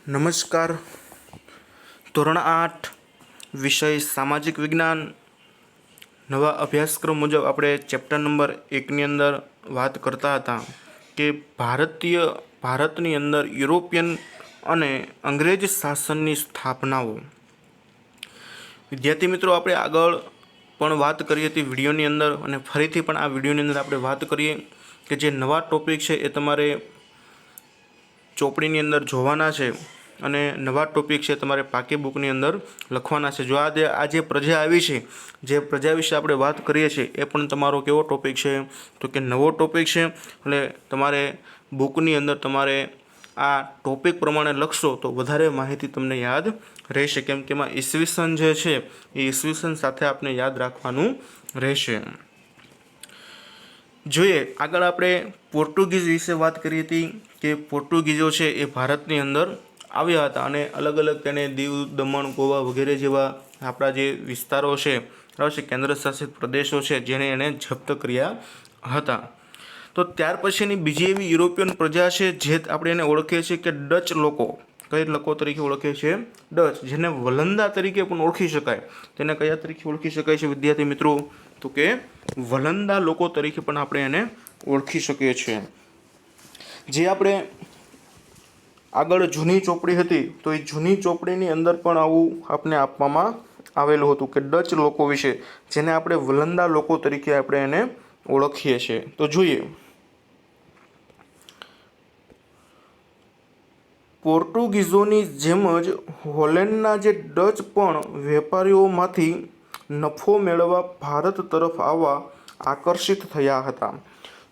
નમસ્કાર. ધોરણ 8 વિષય સામાજિક વિજ્ઞાન નવા અભ્યાસક્રમ મુજબ આપણે ચેપ્ટર નંબર 1ની અંદર વાત કરતા હતા કે ભારતની અંદર યુરોપિયન અને અંગ્રેજ શાસનની સ્થાપનાઓ. વિદ્યાર્થી મિત્રો, આપણે આગળ પણ વાત કરી હતી વિડીયોની અંદર અને ફરીથી પણ આ વિડીયોની અંદર આપણે વાત કરીએ કે જે નવા ટોપિક છે એ તમારે ચોપડીની અંદર જોવાના છે અને નવા ટોપિક છે તમારે પાકી બુકની અંદર લખવાના છે. જો આ જે પ્રજા આવી છે, જે પ્રજા વિશે આપણે વાત કરીએ છીએ, એ પણ તમારો કેવો ટોપિક છે તો કે નવો ટોપિક છે. એટલે તમારે બુકની અંદર તમારે આ ટોપિક પ્રમાણે લખશો તો વધારે માહિતી તમને યાદ રહેશે, કેમ કે એમાં ઈસવીસન જે છે એ ઈસવીસન સાથે આપણે યાદ રાખવાનું રહેશે. જોઈએ આગળ આપણે પોર્ટુગીઝ વિશે વાત કરી હતી કે પોર્ટુગીઝો છે એ ભારતની અંદર આવ્યા હતા અને અલગ અલગ તેને દીવ, દમણ, ગોવા વગેરે જેવા આપણા જે વિસ્તારો છે, બરાબર છે, કેન્દ્ર શાસિત પ્રદેશો છે, જેને એણે જપ્ત કર્યા હતા. તો ત્યાર પછીની બીજી એવી યુરોપિયન પ્રજા છે જે આપણે એને ઓળખીએ છીએ કે ડચ લોકો. કઈ લોકો તરીકે ઓળખીએ છીએ? ડચ, જેને વલંદા તરીકે પણ ઓળખી શકાય. તેને કયા તરીકે ઓળખી શકાય છે વિદ્યાર્થી મિત્રો? તો કે વલંદા લોકો તરીકે પણ આપણે એને ઓળખી શકીએ છીએ. જે આપણે આગળ જૂની ચોપડી હતી તો એ જૂની ચોપડીની અંદર પણ આવું આપણે આપવામાં આવેલું હતું કે ડચ લોકો વિશે, જેને આપણે વલંદા લોકો તરીકે આપણે એને ઓળખીએ છીએ. તો જોઈએ, પોર્ટુગીઝોની જેમ જ હોલેન્ડના જે ડચ પણ વેપારીઓમાંથી નફો મેળવવા ભારત તરફ આવવા આકર્ષિત થયા હતા.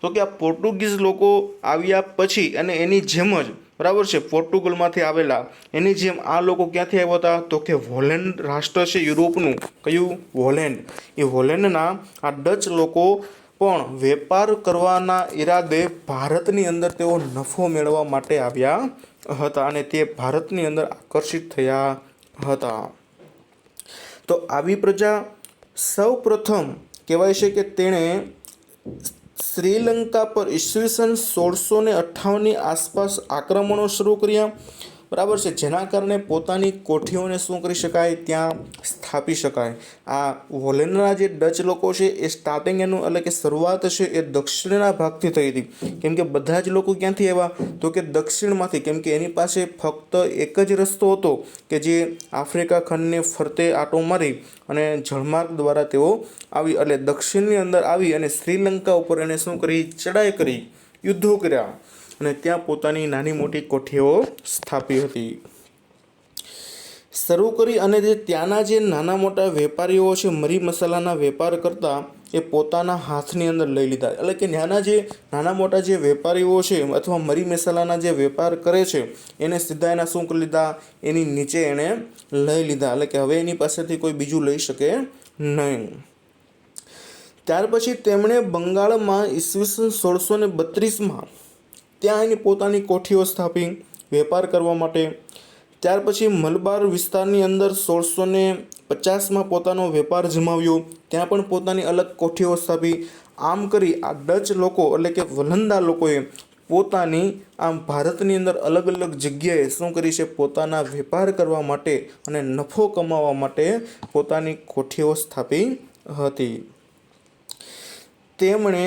તો કે આ પોર્ટુગીઝ લોકો આવ્યા પછી અને એની જેમ જ, બરાબર છે, પોર્ટુગલમાંથી આવેલા એની જેમ આ લોકો ક્યાંથી આવ્યા હતા તો કે હોલેન્ડ રાષ્ટ્ર છે યુરોપનું. કયું? હોલેન્ડ. એ હોલેન્ડના આ ડચ લોકો પણ વેપાર કરવાના ઈરાદે ભારતની અંદર તેઓ નફો મેળવવા માટે આવ્યા હતા અને તે ભારતની અંદર આકર્ષિત થયા હતા. તો આવી પ્રજા સૌ પ્રથમ કહેવાય છે કે તેણે શ્રીલંકા પર ઈસવીસન 1658ની આસપાસ આક્રમણો શરૂ કર્યા, બરાબર છે, જેના કારણે પોતાની કોઠીઓને શું કરી શકાય? ત્યાં સ્થાપી શકાય. આ હોલેન્ડના જે ડચ લોકો છે એ સ્ટાર્ટિંગ એનું એટલે કે શરૂઆત છે એ દક્ષિણના ભાગથી થઈ હતી. કેમ કે બધા જ લોકો ક્યાંથી આવ્યા તો કે દક્ષિણમાંથી, કેમ કે એની પાસે ફક્ત એક જ રસ્તો હતો કે જે આફ્રિકા ખંડને ફરતે આંટો મારી અને જળમાર્ગ દ્વારા તેઓ આવી એટલે દક્ષિણની અંદર આવી અને શ્રીલંકા ઉપર એને શું કરી? ચડાઈ કરી, યુદ્ધો કર્યા અને ત્યાં પોતાની નાની મોટી કોઠીઓ સ્થાપી હતી. શરૂ કરી અને જે ત્યાંના જે નાના મોટા વેપારીઓ છે, મરી મસાલાના વેપાર કરતા, એ પોતાના હાથની અંદર લઈ લીધા. એટલે કે નાના મોટા જે વેપારીઓ છે અથવા મરી મસાલાના જે વેપાર કરે છે એને સીધા એના શું કરી લીધા? એની નીચે એણે લઈ લીધા. એટલે કે હવે એની પાસેથી કોઈ બીજું લઈ શકે નહીં. ત્યાર પછી તેમણે બંગાળમાં ઈસવીસન 1632માં ત્યાં એની પોતાની કોઠીઓ સ્થાપી વેપાર કરવા માટે. ત્યાર પછી મલબાર વિસ્તારની અંદર 1650માં પોતાનો વેપાર જમાવ્યો, ત્યાં પણ પોતાની અલગ કોઠીઓ સ્થાપી. આમ કરી આ ડચ લોકો એટલે કે વલંદા લોકોએ પોતાની આમ ભારતની અંદર અલગ અલગ જગ્યાએ શું કરી છે? પોતાના વેપાર કરવા માટે અને નફો કમાવા માટે પોતાની કોઠીઓ સ્થાપી હતી. તેમણે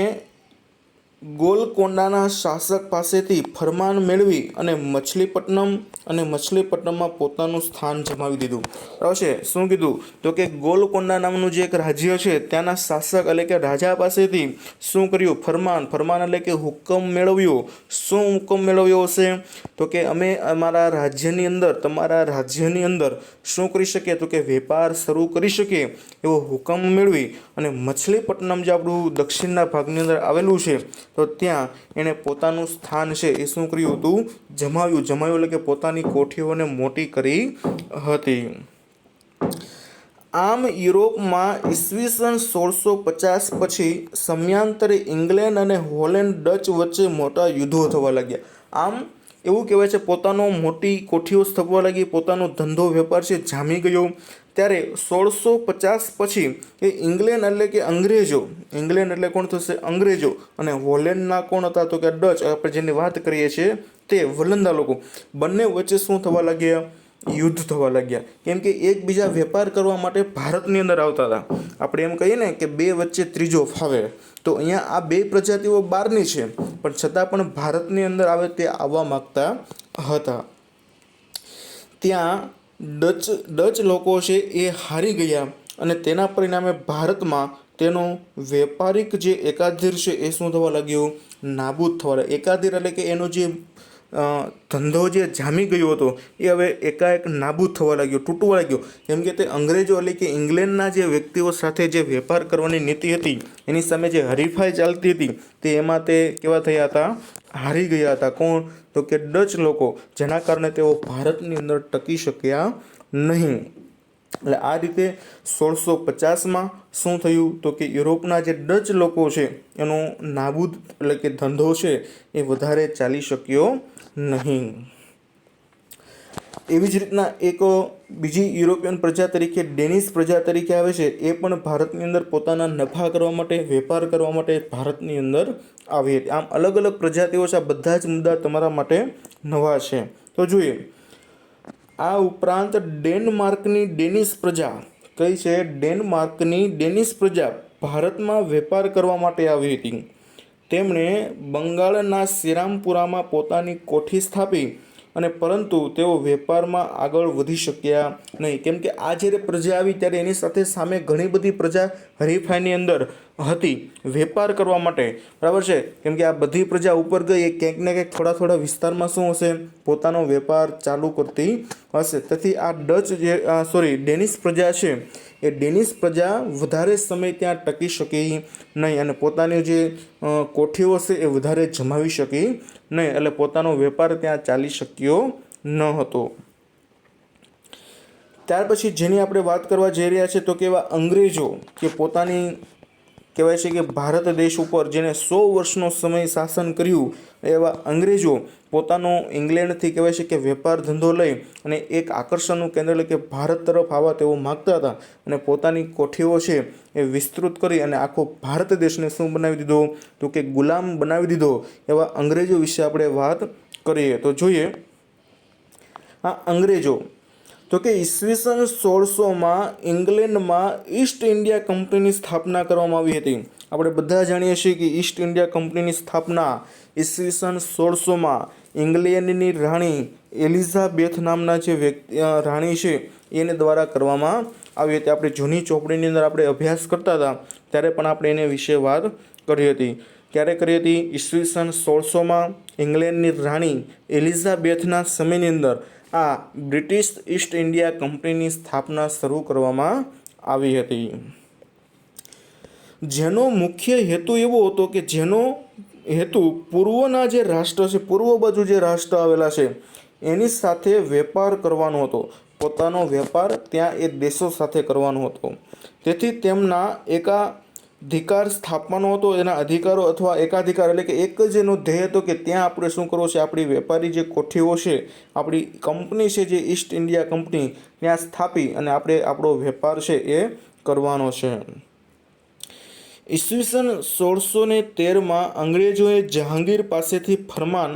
ગોલકોંડાના શાસક પાસેથી ફરમાન મેળવી અને મછલીપટ્ટનમમાં પોતાનું સ્થાન જમાવી દીધું. બરાબર છે. શું કીધું તો કે ગોલકોંડા નામનું જે એક રાજ્ય છે ત્યાંના શાસક એટલે કે રાજા પાસેથી શું કર્યું? ફરમાન એટલે કે હુકમ મેળવ્યો. શું હુકમ મેળવ્યો હશે તો કે અમે અમારા રાજ્યની અંદર, તમારા રાજ્યની અંદર શું કરી શકીએ તો કે વેપાર શરૂ કરી શકીએ એવો હુકમ મેળવી અને મછલીપટ્ટનમ જે આપણું દક્ષિણના ભાગની અંદર આવેલું છે તો ત્યાં એણે પોતાનું સ્થાન છે એ શું કર્યું હતું? જમાવ્યું એટલે કે પોતાની કોઠીઓને મોટી કરી હતી. આમ યુરોપમાં ઈસવીસન 1650 પછી સમયાંતરે ઇંગ્લેન્ડ અને હોલેન્ડ ડચ વચ્ચે મોટા યુદ્ધો થવા લાગ્યા. આમ એવું કહેવાય છે પોતાનો મોટી કોઠીઓ સ્થાપવા લાગી, પોતાનો ધંધો વેપાર છે જામી ગયો. ત્યારે 1650 પછી એ ઇંગ્લેન્ડ એટલે કે અંગ્રેજો, ઇંગ્લેન્ડ એટલે કોણ થશે? અંગ્રેજો, અને હોલેન્ડના કોણ હતા? તો કે ડચ, આપણે જેની વાત કરીએ છીએ તે વલંદા લોકો, બંને વચ્ચે શું થવા લાગ્યા? યુદ્ધ થવા લાગ્યા. કેમ કે એકબીજા વેપાર કરવા માટે ભારતની અંદર આવતા હતા. આપણે એમ કહીએ ને કે બે વચ્ચે ત્રીજો ફાવે, તો અહીંયા આ બે પ્રજાતિઓ બહારની છે પણ છતાં પણ ભારતની અંદર આવે તે આવવા માગતા હતા. ત્યાં ડચ લોકો છે એ હારી ગયા અને તેના પરિણામે ભારતમાં તેનો વેપારિક જે એકાધિર છે એ શું થવા લાગ્યું? નાબૂદ થવા લાગ્યો. એકાધિર એટલે કે એનો જે ધંધો જે જામી ગયો હતો એ હવે એકાએક નાબૂદ થવા લાગ્યો, તૂટવા લાગ્યો. કેમ કે તે અંગ્રેજો એટલે કે ઇંગ્લેન્ડના જે વ્યક્તિઓ સાથે જે વેપાર કરવાની નીતિ હતી એની સામે જે હરીફાઈ ચાલતી હતી તે એમાં તે કેવા થયા હતા? હારી ગયા હતા. કોણ? તો કે ડચ લોકો, જેના કારણે તેઓ ભારતની અંદર ટકી શક્યા નહીં. એટલે આ રીતે 1650માં શું થયું? તો કે યુરોપના જે ડચ લોકો છે એનો નાબૂદ એટલે કે ધંધો છે એ વધારે ચાલી શક્યો નહીં. એવી જ રીતના એક બીજી યુરોપિયન પ્રજા તરીકે ડેનિશ પ્રજા તરીકે આવે છે, એ પણ ભારતની અંદર પોતાના નફા કરવા માટે, વેપાર કરવા માટે ભારતની અંદર આવી હતી. આમ અલગ અલગ પ્રજાતિઓ છે. આ બધા જ મુદ્દા તમારા માટે નવા છે. તો જોઈએ, આ ઉપરાંત ડેનમાર્કની ડેનિશ પ્રજા, કઈ છે? ડેનમાર્કની ડેનિશ પ્રજા ભારતમાં વેપાર કરવા માટે આવી હતી. તેમણે બંગાળના શ્રીરામપુરામાં પોતાની કોઠી સ્થાપી અને પરંતુ તેઓ વેપારમાં આગળ વધી શક્યા નહીં. કેમ કે આ જ્યારે પ્રજા આવી ત્યારે એની સાથે સામે ઘણી બધી પ્રજા હરીફાઈની અંદર હતી વેપાર કરવા માટે, બરાબર છે. કેમ કે આ બધી પ્રજા ઉપર ગઈ એ ક્યાંક ને ક્યાંક થોડા થોડા વિસ્તારમાં શું હશે? પોતાનો વેપાર ચાલુ કરતી હશે. તેથી આ ડેનિશ પ્રજા છે એ ડેનિશ પ્રજા વધારે સમય ત્યાં ટકી શકી નહીં અને પોતાની જે કોઠીઓ છે એ વધારે જમાવી શકી નહીં, એટલે પોતાનો વેપાર ત્યાં ચાલી શક્યો ન હતો. ત્યાર પછી જેની આપણે વાત કરવા જઈ રહ્યા છીએ તો કેવા અંગ્રેજો કે પોતાની કહેવાય છે કે ભારત દેશ ઉપર જેને 100 વર્ષનો સમય શાસન કર્યું, એવા અંગ્રેજો પોતાનો ઇંગ્લેન્ડથી કહેવાય છે કે વેપાર ધંધો લઈ અને એક આકર્ષણનું કેન્દ્ર એટલે કે ભારત તરફ આવવા તેઓ માગતા હતા અને પોતાની કોઠીઓ છે એ વિસ્તૃત કરી અને આખો ભારત દેશને શું બનાવી દીધો? તો કે ગુલામ બનાવી દીધો. એવા અંગ્રેજો વિશે આપણે વાત કરીએ તો જોઈએ, આ અંગ્રેજો તો કે ઈસવીસન 1600માં ઇંગ્લેન્ડમાં ઈસ્ટ ઇન્ડિયા કંપનીની સ્થાપના કરવામાં આવી હતી. આપણે બધા જાણીએ છીએ કે ઈસ્ટ ઇન્ડિયા કંપનીની સ્થાપના ઈસવીસન 1600માં ઇંગ્લેન્ડની રાણી એલિઝાબેથ નામના જે રાણી છે એને દ્વારા કરવામાં આવી હતી. આપણે જૂની ચોપડીની અંદર આપણે અભ્યાસ કરતા હતા ત્યારે પણ આપણે એને વિશે વાત કરી હતી. ક્યારે કરી હતી? ઈસવીસન 1600માં ઇંગ્લેન્ડની રાણી એલિઝાબેથના સમયની અંદર આ બ્રિટિશ ઈસ્ટ ઇન્ડિયા કંપનીની સ્થાપના શરૂ કરવામાં આવી હતી, જેનો મુખ્ય હેતુ એવો હતો કે જેનો હેતુ પૂર્વના જે રાષ્ટ્ર છે, પૂર્વ બાજુ જે રાષ્ટ્ર આવેલા છે એની સાથે વેપાર કરવાનો હતો. પોતાનો વેપાર ત્યાં એ દેશો સાથે કરવાનો હતો. તેથી તેમના એકાધિકાર સ્થાપવાનો હતો. એના અધિકારો અથવા એકાધિકાર એટલે કે એક જ એનો ધ્યેય હતો કે ત્યાં આપણે શું કરવું છે? આપણી વેપારી જે કોઠીઓ છે, આપણી કંપની છે જે ઈસ્ટ ઇન્ડિયા કંપની, ત્યાં સ્થાપી અને આપણે આપણો વેપાર છે એ કરવાનો છે. ઈસવીસન 1613માં અંગ્રેજોએ જહાંગીર પાસેથી ફરમાન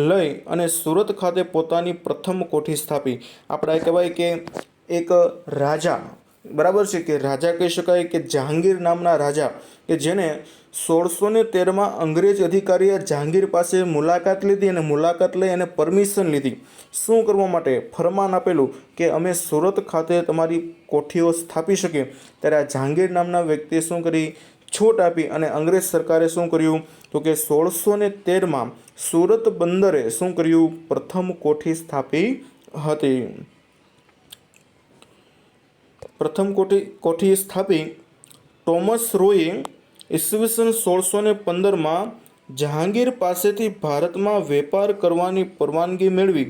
લઈ અને સુરત ખાતે પોતાની પ્રથમ કોઠી સ્થાપી. આપણે કહેવાય કે એક રાજા, બરાબર છે, કે રાજા કહી શકાય કે જહાંગીર નામના રાજા કે જેને 1613માં અંગ્રેજ અધિકારીએ જહાંગીર પાસે મુલાકાત લીધી અને મુલાકાત લઈ અને પરમિશન લીધી. શું કરવા માટે? ફરમાન આપેલું કે અમે સુરત ખાતે તમારી કોઠીઓ સ્થાપી શકીએ. ત્યારે આ જહાંગીર નામના વ્યક્તિએ શું કરી? છૂટ આપી અને અંગ્રેજ સરકારે શું કર્યું? તો કે 1613માં સુરત બંદરે શું કર્યું? પ્રથમ કોઠી સ્થાપી હતી. પ્રથમ કોઠી સ્થાપી. ટોમસ રોયે ઈસવીસન 1615માં જહાંગીર પાસેથી ભારતમાં વેપાર કરવાની પરવાનગી મેળવી,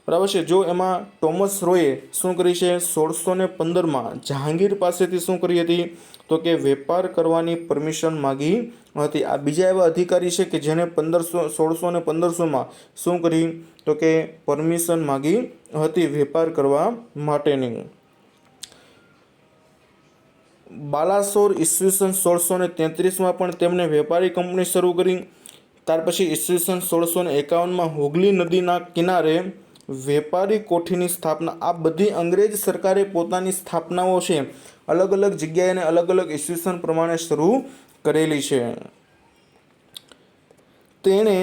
બરાબર છે. જો એમાં ટોમસ રોયે શું કરી છે? 1615માં જહાંગીર પાસેથી શું કરી હતી? તો કે વેપાર કરવાની પરમિશન માગી હતી. આ બીજા એવા અધિકારી છે કે જેને 1615માં શું કરી? તો કે પરમિશન માગી હતી વેપાર કરવા માટેની. બાલાસોર ઈસવીસન 1633 પણ તેમણે વેપારી કંપની શરૂ કરી। ત્યાર પછી ઈસવીસન 1651 હુગલી નદીના કિનારે વેપારી કોઠીની સ્થાપના। આ બધી અંગ્રેજ સરકારે પોતાની સ્થાપનાઓ છે અલગ અલગ જગ્યાએ અને અલગ અલગ ઈસવીસન પ્રમાણે શરૂ કરેલી છે। તેણે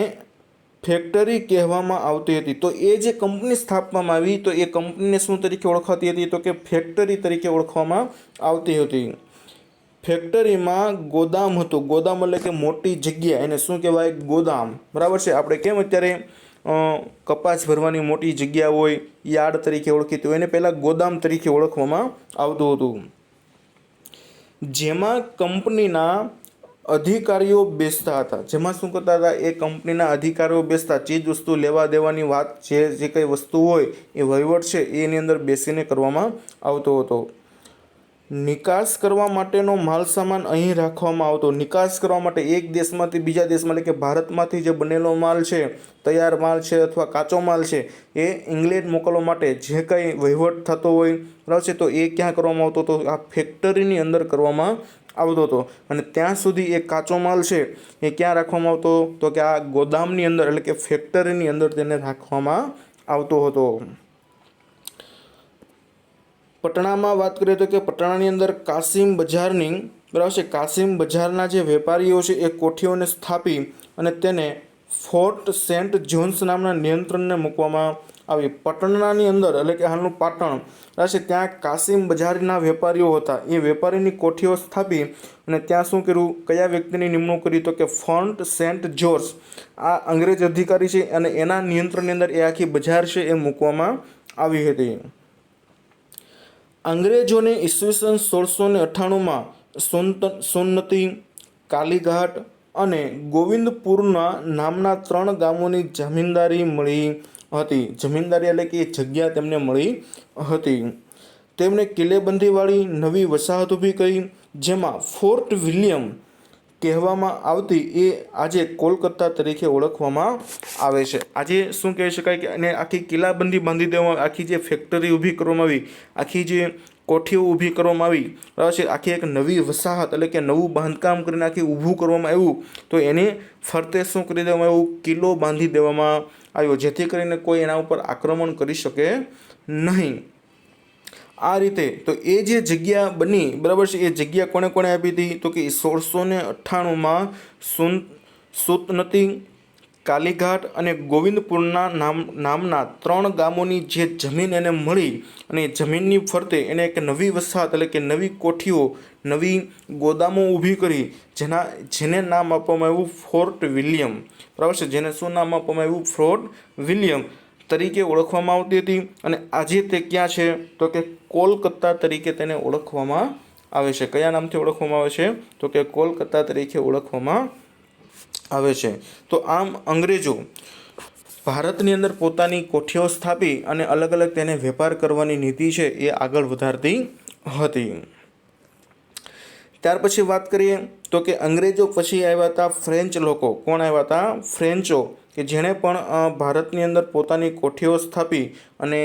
ફેક્ટરી કહેવામાં આવતી હતી। તો એ જે કંપની સ્થાપવામાં આવી તો એ કંપનીને શું તરીકે ઓળખાતી હતી? તો કે ફેક્ટરી તરીકે ઓળખવામાં આવતી હતી। ફેક્ટરીમાં ગોદામ હતું। ગોદામ એટલે કે મોટી જગ્યા, એને શું કહેવાય? ગોદામ, બરાબર છે। આપણે કેમ અત્યારે કપાસ ભરવાની મોટી જગ્યા હોય, યાર્ડ તરીકે ઓળખીતી હોય, એને પહેલાં ગોદામ તરીકે ઓળખવામાં આવતું હતું, જેમાં કંપનીના અધિકારીઓ બેસતા હતા। જેમાં શું કરતા હતા? એ કંપનીના અધિકારીઓ બેસતા, ચીજ વસ્તુ લેવા દેવાની વાત, જે કંઈ વસ્તુ હોય એ વહીવટ છે એની અંદર બેસીને કરવામાં આવતો હતો। નિકાસ કરવા માટેનો માલ સામાન અહીં રાખવામાં આવતો। નિકાસ કરવા માટે એક દેશમાંથી બીજા દેશમાં, એટલે કે ભારતમાંથી જે બનેલો માલ છે, તૈયાર માલ છે અથવા કાચો માલ છે, એ ઇંગ્લેન્ડ મોકલવા માટે જે કંઈ વહીવટ થતો હોય, બરાબર છે, તો એ ક્યાં કરવામાં આવતો હતો? આ ફેક્ટરીની અંદર કરવામાં આવતો હતો। અને ત્યાં સુધી એ કાચો માલ છે એ ક્યાં રાખવામાં આવતો? તો કે આ ગોદામની અંદર, એટલે કે ફેક્ટરીની અંદર તેને રાખવામાં આવતો હતો। પટણામાં વાત કરીએ તો કે પટણાની અંદર કાસિમ બજારની, બરાબર છે, કાસિમ બજારના જે વેપારીઓ છે એ કોઠીઓને સ્થાપી અને તેને ફોર્ટ સેન્ટ જોન્સ નામના નિયંત્રણને મૂકવામાં આવી। પટણાની અંદર, એટલે કે હાલનું પાટણ, બરાબર છે, ત્યાં કાસિમ બજારના વેપારીઓ હતા। એ વેપારીની કોઠીઓ સ્થાપી અને ત્યાં શું કર્યું? કયા વ્યક્તિની નિમણૂક કરી? તો કે ફોર્ટ સેન્ટ જોર્જ, આ અંગ્રેજ અધિકારી છે અને એના નિયંત્રણની અંદર એ આખી બજાર છે એ મૂકવામાં આવી હતી। અંગ્રેજોને ઈસવીસન 1698માં સોનનતી, કાલીઘાટ અને ગોવિંદપુરના નામના 3 ગામોની જમીનદારી મળી હતી। જમીનદારી એટલે કે જગ્યા તેમને મળી હતી। તેમણે કિલ્લેબંધીવાળી નવી વસાહત ઊભી કરી, જેમાં ફોર્ટ વિલિયમ કહેવામાં આવતી એ આજે કોલકાતા તરીકે ઓળખવામાં આવે છે। આજે શું કહી શકાય કે એને આખી કિલ્લાબંધી બાંધી દેવામાં, આખી જે ફેક્ટરી ઊભી કરવામાં આવી, આખી જે કોઠીઓ ઊભી કરવામાં આવી, બરાબર છે, આખી એક નવી વસાહત એટલે કે નવું બાંધકામ કરીને આખી ઊભું કરવામાં આવ્યું, તો એને ફરતે શું કરી દેવામાં આવ્યું? કિલ્લો બાંધી દેવામાં આવ્યો, જેથી કરીને કોઈ એના ઉપર આક્રમણ કરી શકે નહીં। આ રીતે તો એ જે જગ્યા બની, બરાબર છે, એ જગ્યા કોણે કોણે આપી હતી? તો કે 1698માં સોનનતી, કાલીઘાટ અને ગોવિંદપુરના નામના 3 ગામોની જે જમીન એને મળી અને જમીનની ફરતે એને એક નવી વસાહત એટલે કે નવી કોઠીઓ, નવી ગોદામો ઊભી કરી, જેને નામ આપવામાં આવ્યું ફોર્ટ વિલિયમ, બરાબર છે, જેને શું નામ આપવામાં આવ્યું? ફોર્ટ વિલિયમ તરીકે ઓળખવામાં આવતી હતી। અને આજે તે ક્યાં છે? તો કે કોલકાતા તરીકે તેને ઓળખવામાં આવે છે। કયા નામથી ઓળખવામાં આવે છે? તો કે કોલકાતા તરીકે ઓળખવામાં આવે છે। તો આમ અંગ્રેજો ભારતની અંદર પોતાની કોઠીઓ સ્થાપી અને અલગ અલગ તેને વેપાર કરવાની નીતિ છે એ આગળ વધારતી હતી। ત્યાર પછી વાત કરીએ તો કે અંગ્રેજો પછી આવ્યા હતા ફ્રેન્ચ લોકો। કોણ આવ્યા હતા? ફ્રેન્ચો, કે જેણે પણ ભારતની અંદર પોતાની કોઠીઓ સ્થાપી અને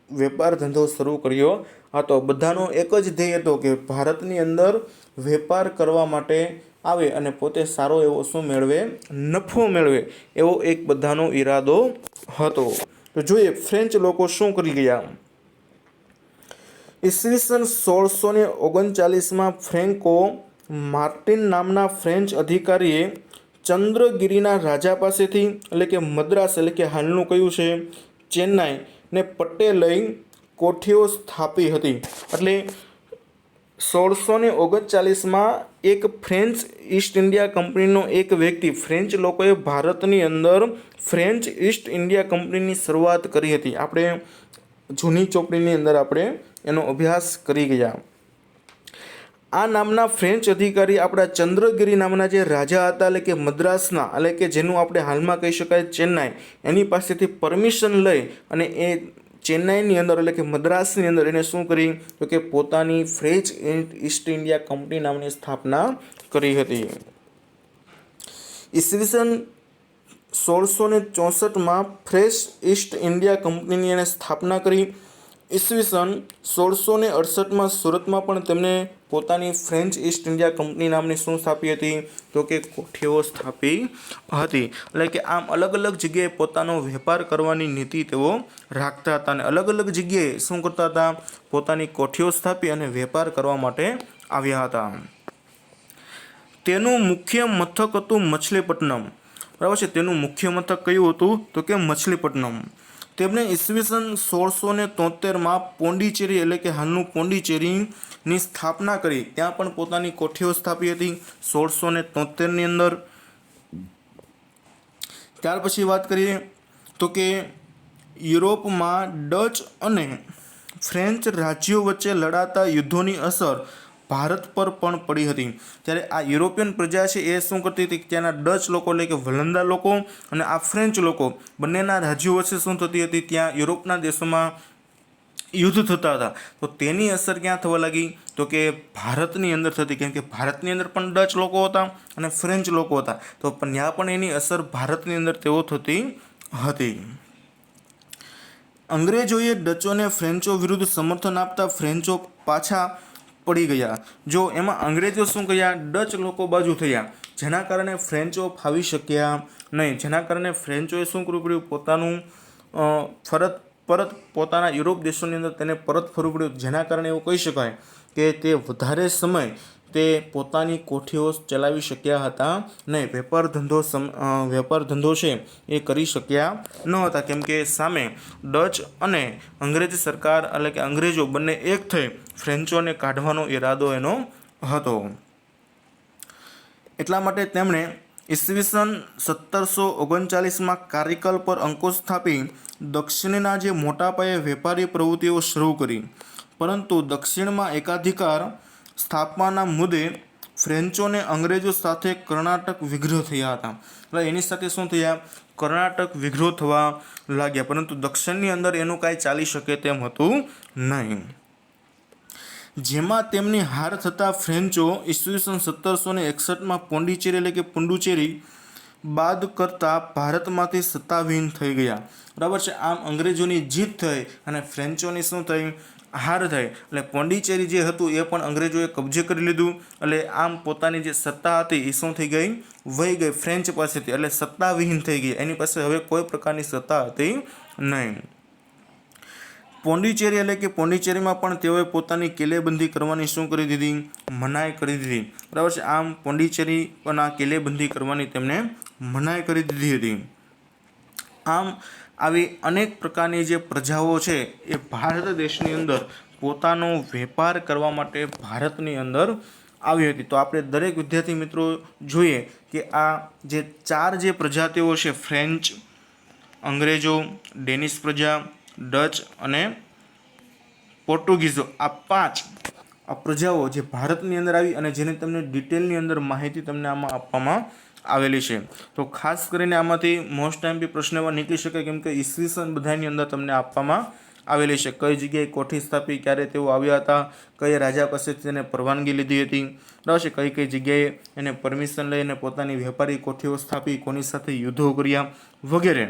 વેપાર ધંધો શરૂ કર્યો હતો। બધાનો એક જ ધ્યેય હતો કે ભારતની અંદર વેપાર કરવા માટે આવે અને પોતે સારો એવો શું મેળવે? નફો મેળવે, એવો એક બધાનો ઈરાદો હતો। તો જોઈએ ફ્રેન્ચ લોકો શું કરી ગયા। ઈસવીસન 1639માં ફ્રેન્કો માર્ટિન નામના ફ્રેન્ચ અધિકારીએ ચંદ્રગિરિના રાજા પાસેથી, એટલે કે મદ્રાસ, એટલે કે હાલનું કયું છે? ચેન્નાઈ ને પટ્ટે લઈ કોઠીઓ સ્થાપી હતી। એટલે 1639માં એક ફ્રેન્ચ ઈસ્ટ ઇન્ડિયા કંપનીનો એક વ્યક્તિ, ફ્રેન્ચ લોકોએ ભારતની અંદર ફ્રેન્ચ ઈસ્ટ ઇન્ડિયા કંપનીની શરૂઆત કરી હતી। આપણે જૂની ચોપડીની અંદર આપણે એનો અભ્યાસ કરી ગયા। આ નામના ફ્રેન્ચ અધિકારી આપણા ચંદ્રગિરી નામના જે રાજા હતા, એટલે કે મદ્રાસના, એટલે કે જેનું આપણે હાલમાં કહી શકાય ચેન્નાઈ, એની પાસેથી પરમિશન લઈ અને એ ચેન્નાઈની અંદર, એટલે કે મદ્રાસની અંદર એને શું કરી? તો કે પોતાની ફ્રેન્ચ ઈસ્ટ ઇન્ડિયા કંપની નામની સ્થાપના કરી હતી। ઈસવીસન 1664માં ફ્રેન્ચ ઈસ્ટ ઇન્ડિયા કંપનીની એને સ્થાપના કરી ઈસવીસન 1668 સુરતમાં પણ તેમણે પોતાની ફ્રેન્ચ ઈસ્ટ ઇન્ડિયા કંપની નામની શું સ્થાપી હતી? તો કે કોઠીઓ સ્થાપી હતી. એટલે કે આમ અલગ અલગ જગ્યાએ પોતાનો વેપાર કરવાની નીતિ તેઓ રાખતા હતા અને અલગ અલગ જગ્યાએ શું કરતા હતા? પોતાની કોઠીઓ સ્થાપી અને વેપાર કરવા માટે આવ્યા હતા. તેનું મુખ્ય મથક હતું મછલીપટ્ટનમ. બરાબર છે. તેનું મુખ્ય મથક કયું હતું? તો કે મછલીપટ્ટનમ. તેમણે ઈસવીસન 1673માં પોંડિચેરી એટલે કે હાલનું પોંડિચેરીની સ્થાપના કરી. ત્યાં પણ પોતાની કોઠીઓ સ્થાપી હતી 1673ની અંદર. ત્યાર પછી વાત કરીએ તો કે યુરોપમાં ડચ અને ફ્રેન્ચ રાજ્યો વચ્ચે લડાતા યુદ્ધોની અસર ભારત પર પણ પડી હતી. ત્યારે આ યુરોપિયન પ્રજા છે એ શું કરતી હતી? ત્યાંના ડચ લોકો એટલે કે વલંદા લોકો અને આ ફ્રેન્ચ લોકો બંનેના રાજ્યો વચ્ચે શું થતી હતી? ત્યાં યુરોપના દેશોમાં યુદ્ધ થતા હતા. તો તેની અસર ક્યાં થવા લાગી? તો કે ભારતની અંદર થતી. કેમ કે ભારતની અંદર પણ ડચ લોકો હતા અને ફ્રેન્ચ લોકો હતા. તો ત્યાં પણ એની અસર ભારતની અંદર તેઓ થતી હતી. અંગ્રેજોએ ડચોને ફ્રેન્ચો વિરુદ્ધ સમર્થન આપતા ફ્રેન્ચો પાછા પડી ગયા. જો એમાં અંગ્રેજો શું કર્યા? ડચ લોકો બાજુ થયા, જેના કારણે ફ્રેન્ચો ફાવી શક્યા નહીં. જેના કારણે ફ્રેન્ચોએ શું કરવું પડ્યું? પોતાનું પરત પોતાના યુરોપ દેશોની અંદર તેને પરત ફરવું પડ્યું. જેના કારણે એવું કહી શકાય કે તે વધારે સમય તે પોતાની કોઠીઓ ચલાવી શક્યા હતા નહીં. વેપાર ધંધો છે એ કરી શક્યા ન હતા. કેમ કે સામે ડચ અને અંગ્રેજ સરકાર એટલે કે અંગ્રેજો બંને એક થઈ ફ્રેન્ચોને કાઢવાનો ઈરાદો એનો હતો. એટલા માટે તેમણે ઈસવીસન 1739માં કારિકલ પર અંકુશ સ્થાપી દક્ષિણના જે મોટા પાયે વેપારી પ્રવૃત્તિઓ શરૂ કરી. પરંતુ દક્ષિણમાં એકાધિકાર સ્થાપવાના મુદ્દે ફ્રેન્ચોને અંગ્રેજો સાથે કર્ણાટક વિગ્રહ થયા હતા. એટલે એની સાથે શું થયા? કર્ણાટક વિગ્રહ થવા લાગ્યા. પરંતુ દક્ષિણની અંદર એનું કાંઈ ચાલી શકે તેમ હતું નહીં. જેમાં તેમની હાર થતાં ફ્રેન્ચો ઈસવીસન 1761માં પોંડિચેરી એટલે કે પુડુચેરી બાદ કરતા ભારતમાંથી સત્તાવિહીન થઈ ગયા. બરાબર છે. આમ અંગ્રેજોની જીત થઈ અને ફ્રેન્ચોની શું થઈ? હાર થઈ. એટલે પોંડિચેરી જે હતું એ પણ અંગ્રેજોએ કબજે કરી લીધું. એટલે આમ પોતાની જે સત્તા હતી એ શું થઈ ગઈ? વહી ગઈ ફ્રેન્ચ પાસેથી. એટલે સત્તાવિહીન થઈ ગઈ. એની પાસે હવે કોઈ પ્રકારની સત્તા હતી નહીં. પોંડિચેરી એટલે કે પોંડિચેરીમાં પણ તેઓએ પોતાની કિલ્લેબંધી કરવાની શું કરી દીધી? મનાઈ કરી દીધી. બરાબર છે. આમ પોંડિચેરી પણ આ કિલ્લેબંધી કરવાની તેમને મનાઈ કરી દીધી હતી. આમ આવી અનેક પ્રકારની જે પ્રજાઓ છે એ ભારત દેશની અંદર પોતાનો વેપાર કરવા માટે ભારતની અંદર આવી હતી. તો આપણે દરેક વિદ્યાર્થી મિત્રો જોઈએ કે આ જે ચાર જે પ્રજાતિઓ છે ફ્રેન્ચ, અંગ્રેજો, ડેનિશ પ્રજા, ડચ અને પોર્ટુગીઝો, આ પાંચ પ્રજાઓ જે ભારતની અંદર આવી અને જેની તમને ડિટેલની અંદર માહિતી તમને આમાં આપવામાં આવેલી છે. તો ખાસ કરીને આમાંથી મોસ્ટ ટાઈમ બી પ્રશ્ન એવા નીકળી શકે કેમ કે ઈસવીસન બધાની અંદર તમને આપવામાં આવેલી છે. કઈ જગ્યાએ કોઠી સ્થાપી, ક્યારે તેઓ આવ્યા હતા, કઈ રાજા પાસેથી તેને પરવાનગી લીધી હતી, બરાબર છે, કઈ કઈ જગ્યાએ એને પરમિશન લઈને પોતાની વેપારી કોઠીઓ સ્થાપી, કોની સાથે યુદ્ધો કર્યા વગેરે.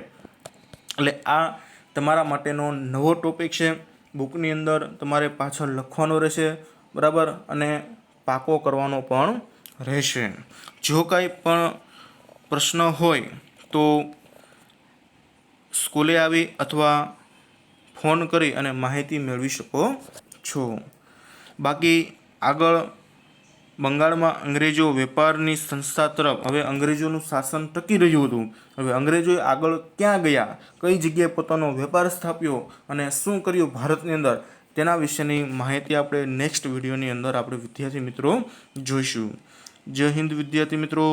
એટલે આ તમારા માટેનો નવો ટોપિક છે. બુકની અંદર તમારે પાછળ લખવાનો રહેશે, બરાબર, અને પાકો કરવાનો પણ રહેશે. જો કાંઈ પણ પ્રશ્ન હોય તો સ્કૂલે આવી અથવા ફોન કરી અને માહિતી મેળવી શકો છો. બાકી આગળ બંગાળમાં અંગ્રેજો વેપારની સંસ્થા તરફ હવે અંગ્રેજોનું શાસન ટકી રહ્યું હતું. હવે અંગ્રેજોએ આગળ ક્યાં ગયા, કઈ જગ્યાએ પોતાનો વેપાર સ્થાપ્યો અને શું કર્યું ભારતની અંદર, તેના વિશેની માહિતી આપણે નેક્સ્ટ વિડીયોની અંદર આપણે વિદ્યાર્થી મિત્રો જોઈશું. જય હિન્દ વિદ્યાર્થી મિત્રો.